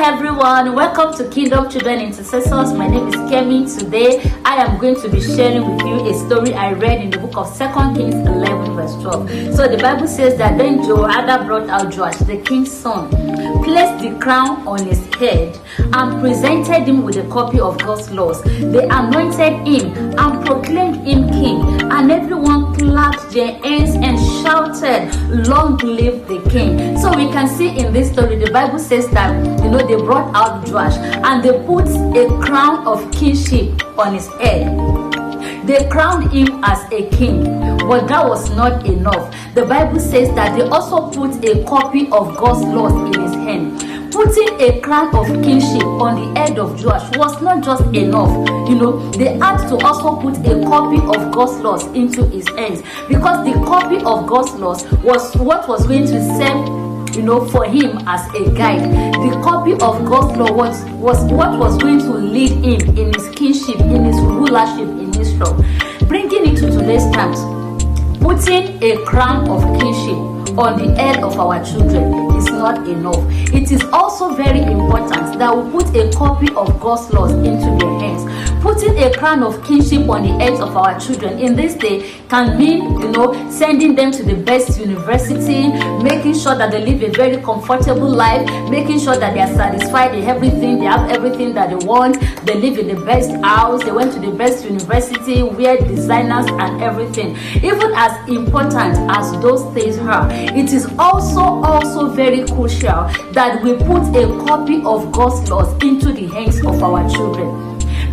everyone, welcome to Kingdom Children Intercessors. My name is Kemi. Today I am going to be sharing with you a story I read in the book of 2 Kings 11 verse 12. So the Bible says that then Jehoiada brought out Joash, the king's son, placed the crown on his head and presented him with a copy of God's laws. They anointed him and proclaimed him king, and everyone clapped their hands and shouted, "Long live the king." So we can see in this story, the Bible says that they brought out Joash and they put a crown of kingship on his head. They crowned him as a king, but that was not enough. The Bible says that they also put a copy of God's laws in his hand. Putting a crown of kingship on the head of Joash was not just enough. They had to also put a copy of God's laws into his hands, because the copy of God's laws was what was going to serve for him as a guide. The copy of God's law was what was going to lead him in his kingship, in his rulership, in his throne. Bringing it to today's times, putting a crown of kingship on the head of our children is not enough. It is also very important that we put a copy of God's laws into their hands. Putting a crown of kingship on the heads of our children in this day can mean, sending them to the best university, making sure that they live a very comfortable life, making sure that they are satisfied in everything, they have everything that they want, they live in the best house, they went to the best university, wear designers and everything. Even as important as those things are, it is also very crucial that we put a copy of God's laws into the hands of our children.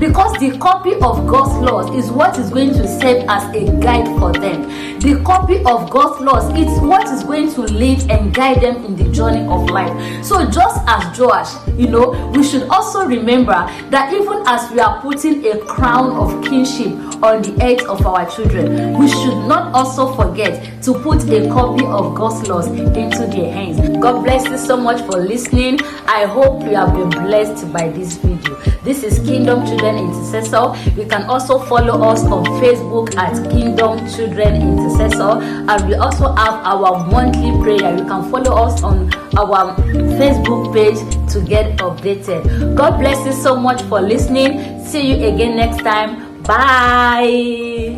Because the copy of God's laws is what is going to serve as a guide for them. The copy of God's laws is what is going to lead and guide them in the journey of life. So just as Joash, we should also remember that even as we are putting a crown of kingship on the heads of our children, we should not also forget to put a copy of God's laws into their hands. God bless you so much for listening. I hope you have been blessed by this video. This is Kingdom Children Intercessor. You can also follow us on Facebook at Kingdom Children Intercessor, and we also have our monthly prayer. You can follow us on our Facebook page to get updated. God bless you so much for listening. See you again next time. Bye.